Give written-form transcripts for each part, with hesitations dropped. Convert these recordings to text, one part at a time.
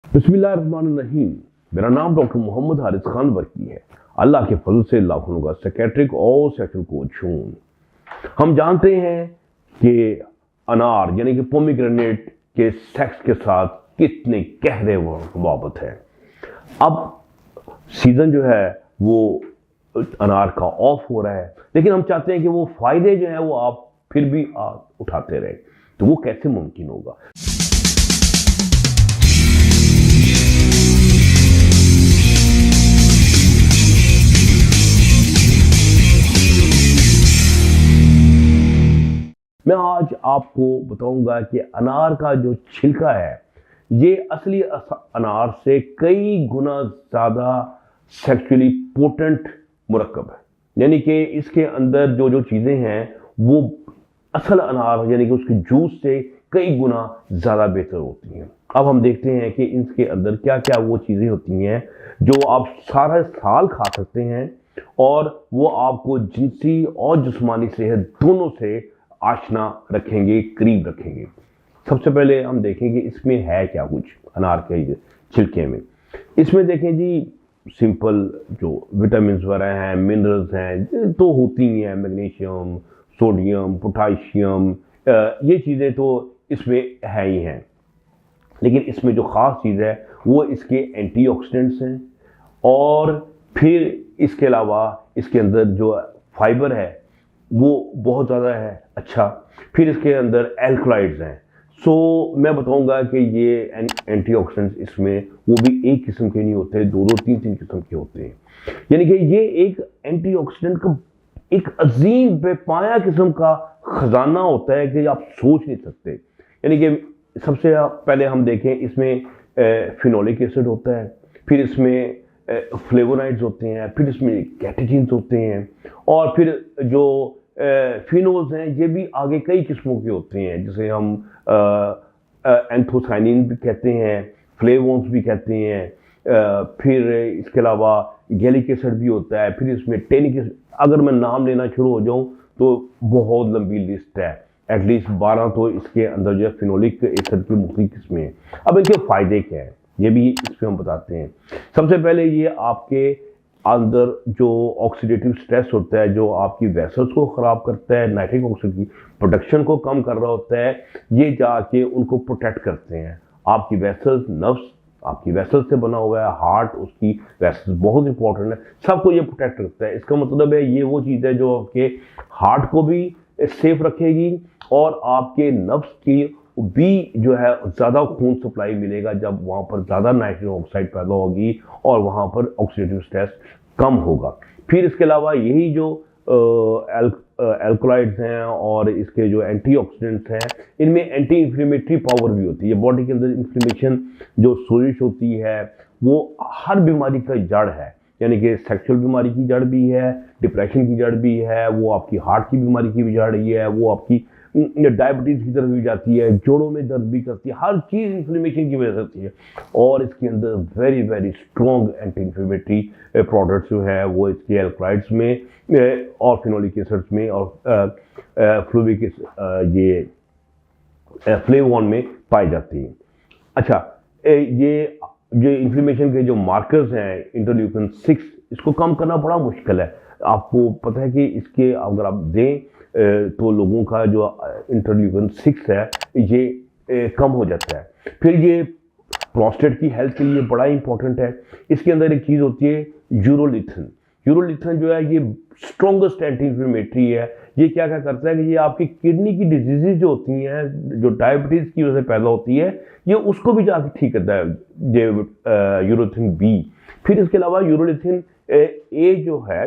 बिस्मिल्लाहिर्रहमानिर्रहीम। मेरा नाम डॉक्टर मोहम्मद हारिस खान वर्की है। अल्लाह के फजल से लाखों का साइकियाट्रिक और सेक्शुअल कोच हूँ। हम जानते हैं कि अनार यानी कि पोमीग्रेनेट के सेक्स के साथ कितने गहरे वाबत है। अब सीजन जो है वो अनार का ऑफ हो रहा है, लेकिन हम चाहते हैं कि वो फायदे जो है वो आप फिर भी उठाते रहे। तो वो कैसे मुमकिन होगा? मैं आज आपको बताऊंगा कि अनार का जो छिलका है ये असली अनार से कई गुना ज़्यादा सेक्सुअली पोटेंट मुरक्कब है। यानी कि इसके अंदर जो जो चीज़ें हैं वो असल अनार यानी कि उसके जूस से कई गुना ज़्यादा बेहतर होती हैं। अब हम देखते हैं कि इसके अंदर क्या क्या वो चीज़ें होती हैं जो आप सारा साल खा सकते हैं और वो आपको जिनसी और जिस्मानी सेहत दोनों से आशना रखेंगे, करीब रखेंगे। सबसे पहले हम देखेंगे इसमें है क्या कुछ अनार के छिलके में। इसमें देखें जी, सिंपल जो विटामिन वगैरह हैं, मिनरल्स हैं तो होती ही हैं, मैग्नीशियम, सोडियम, पोटाशियम, ये चीज़ें तो इसमें है ही हैं। लेकिन इसमें जो ख़ास चीज़ है वो इसके एंटीऑक्सीडेंट्स हैं और फिर इसके अलावा इसके अंदर जो फाइबर है वो बहुत ज़्यादा है। अच्छा, फिर इसके अंदर एल्कलाइड्स हैं। सो मैं बताऊंगा कि ये एंटीऑक्सीडेंट्स इसमें वो भी एक किस्म के नहीं होते, दो दो तीन तीन किस्म के होते हैं। यानी कि ये एक एंटीऑक्सीडेंट का एक अजीम बेपाया किस्म का खजाना होता है कि आप सोच नहीं सकते। यानी कि सबसे पहले हम देखें, इसमें फिनोलिक एसिड होता है, फिर इसमें फ्लेवोनाइड्स होते हैं, फिर इसमें कैटेचिन्स होते हैं और फिर जो फिनोल्स हैं ये भी आगे कई किस्मों के होते हैं, जिसे हम एंथोसाइनिन भी कहते हैं, फ्लेवोन्स भी कहते हैं, फिर इसके अलावा गैलिक एसिड भी होता है, फिर इसमें टेनिक एसिड। अगर मैं नाम लेना शुरू हो जाऊं तो बहुत लंबी लिस्ट है, एटलीस्ट 12 तो इसके अंदर जो है फिनोलिक एसिड की मुख्तलिफ किस्में हैं। अब इनके फ़ायदे क्या हैं ये भी इसमें हम बताते हैं। सबसे पहले ये आपके अंदर जो ऑक्सीडेटिव स्ट्रेस होता है, जो आपकी वेसल्स को ख़राब करता है, नाइट्रिक ऑक्साइड की प्रोडक्शन को कम कर रहा होता है, ये जाके उनको प्रोटेक्ट करते हैं। आपकी वेसल्स, नर्व्स आपकी वेसल्स से बना हुआ है, हार्ट उसकी वेसल्स बहुत इंपॉर्टेंट है, सबको ये प्रोटेक्ट करता है। इसका मतलब है ये वो चीज़ है जो आपके हार्ट को भी सेफ रखेगी और आपके नर्व्स की भी जो है ज़्यादा खून सप्लाई मिलेगा जब वहाँ पर ज़्यादा नाइट्रिक ऑक्साइड पैदा होगी और वहाँ पर ऑक्सीडेटिव स्ट्रेस कम होगा। फिर इसके अलावा यही जो एल्कोलाइड्स हैं और इसके जो एंटीऑक्सीडेंट्स हैं, इनमें एंटी इन्फ्लेमेटरी पावर भी होती है। बॉडी के अंदर इन्फ्लेमेशन जो सोजिश होती है वो हर बीमारी का जड़ है, यानी कि सेक्सुअल बीमारी की जड़ भी है, डिप्रेशन की जड़ भी है, वो आपकी हार्ट की बीमारी की भी जड़ ही है, वो आपकी डायबिटीज़ की तरफ भी जाती है, जोड़ों में दर्द भी करती है, हर चीज़ इन्फ्लेमेशन की वजह से होती है। और इसके अंदर very very strong anti inflammatory products जो है वो इसके एल्कलाइड्स में और फिनोलिक एसिड्स में और फ्लूविक ये फ्लेवोन में पाई जाती हैं। अच्छा, ये जो इन्फ्लेमेशन के जो मार्कर्स हैं इंटरल्यूकिन 6, इसको कम करना बड़ा मुश्किल है। आपको पता है कि इसके अगर आप दें तो लोगों का जो इंटरल्यूकिन 6 है ये कम हो जाता है। फिर ये प्रोस्टेट की हेल्थ के लिए बड़ा इंपॉर्टेंट है। इसके अंदर एक चीज़ होती है यूरोलिथन। यूरोलिथन जो है ये स्ट्रॉन्गेस्ट एंटी इन्फ्लेमेटरी है। ये क्या क्या करता है कि ये आपकी किडनी की डिजीजेज जो होती हैं, जो डायबिटीज़ की वजह से पैदा होती है, ये उसको भी जाके ठीक करता है, ये यूरोलिथन बी। फिर इसके अलावा यूरोलिथन ए जो है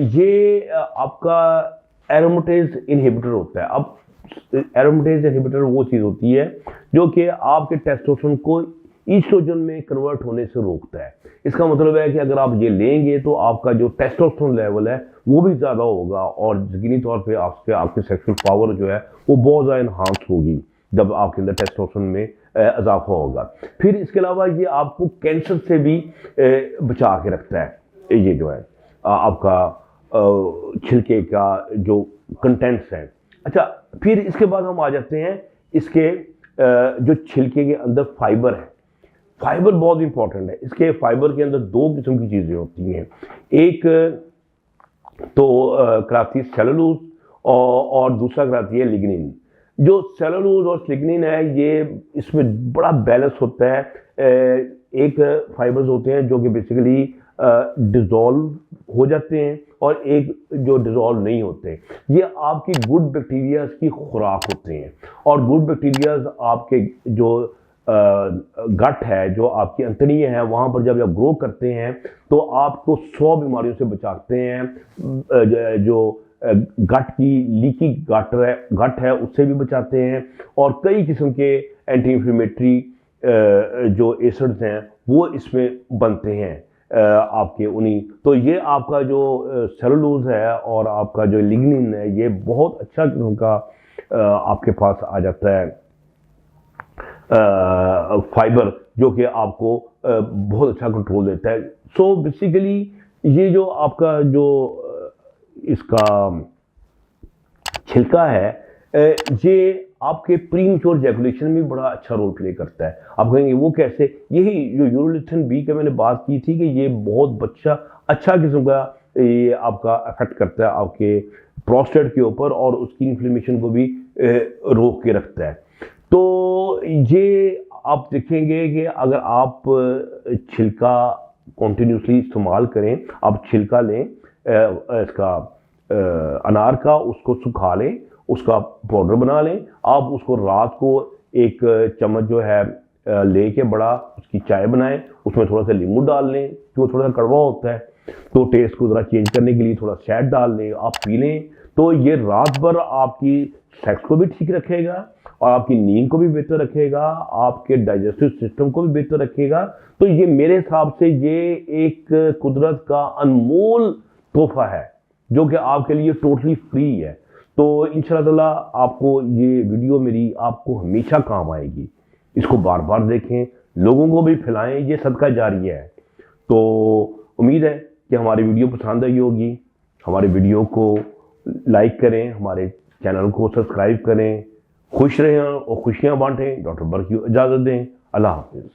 ये आपका एरोमेटेज इनहिबिटर होता है। अब एरोमेटेज इनहिबिटर वो चीज़ होती है जो कि आपके टेस्टोस्टेरोन को ईस्ट्रोजन में कन्वर्ट होने से रोकता है। इसका मतलब है कि अगर आप ये लेंगे तो आपका जो टेस्टोस्टेरोन लेवल है वो भी ज़्यादा होगा और यकीनी तौर पे आपके सेक्सुअल पावर जो है वो बहुत ज़्यादा इन्हांस होगी जब आपके अंदर टेस्टोस्टेरोन में इजाफा होगा। फिर इसके अलावा ये आपको कैंसर से भी बचा के रखता है। ये जो है आपका छिलके का जो कंटेंट्स हैं। अच्छा, फिर इसके बाद हम आ जाते हैं इसके जो छिलके के अंदर फाइबर है। फाइबर बहुत इंपॉर्टेंट है। इसके फाइबर के अंदर दो किस्म की चीज़ें होती हैं, एक तो कराती है सेलुलोज और दूसरा कराती है लिग्निन। जो सेलुलोज और लिग्निन है ये इसमें बड़ा बैलेंस होता है। एक फाइबर्स होते हैं जो कि बेसिकली डिजोल्व हो जाते हैं और एक जो डिजोल्व नहीं होते। ये आपकी गुड बैक्टीरियाज की खुराक होते हैं और गुड बैक्टीरियाज आपके जो गट है, जो आपकी अंतड़ियाँ हैं, वहाँ पर जब आप ग्रो करते हैं तो आपको 100 बीमारियों से बचाते हैं। जो गट की लीकी गट है उससे भी बचाते हैं और कई किस्म के एंटी इन्फ्लेमेटरी जो एसिड्स हैं वो इसमें बनते हैं आपके उन्हीं। तो ये आपका जो सेलुलोज है और आपका जो लिग्निन है ये बहुत अच्छा किस्म का आपके पास आ जाता है फाइबर, जो कि आपको बहुत अच्छा कंट्रोल देता है। सो बेसिकली ये जो आपका जो इसका छिलका है ये आपके प्रीमेच्योर जैकुलेशन में बड़ा अच्छा रोल प्ले करता है। आप कहेंगे वो कैसे? यही जो यूरोलिथन बी की मैंने बात की थी कि ये बहुत अच्छा किस्म का ये आपका अफेक्ट करता है आपके प्रोस्टेट के ऊपर और उसकी इन्फ्लेमेशन को भी रोक के रखता है। तो ये आप देखेंगे कि अगर आप छिलका कॉन्टिन्यूसली इस्तेमाल करें, आप छिलका लें इसका अनार का, उसको सुखा लें, उसका पाउडर बना लें, आप उसको रात को एक चम्मच जो है लेके बड़ा उसकी चाय बनाएं, उसमें थोड़ा सा नींबू डाल लें क्योंकि थोड़ा सा कड़वा होता है, तो टेस्ट को ज़रा चेंज करने के लिए थोड़ा शहद डाल लें, आप पी लें। तो ये रात भर आपकी सेक्स को भी ठीक रखेगा और आपकी नींद को भी बेहतर रखेगा, आपके डाइजेस्टिव सिस्टम को भी बेहतर रखेगा। तो ये मेरे हिसाब से ये एक कुदरत का अनमोल तोहफा है जो कि आपके लिए टोटली फ्री है। तो इंशाल्लाह ताला आपको ये वीडियो मेरी आपको हमेशा काम आएगी। इसको बार बार देखें, लोगों को भी फैलाएं, ये सदका जारिया है। तो उम्मीद है कि हमारी वीडियो पसंद आई होगी। हमारे वीडियो को लाइक करें, हमारे चैनल को सब्सक्राइब करें। खुश रहें और खुशियां बांटें। डॉक्टर बर्की इजाज़त दें। अल्लाह हाफिज़।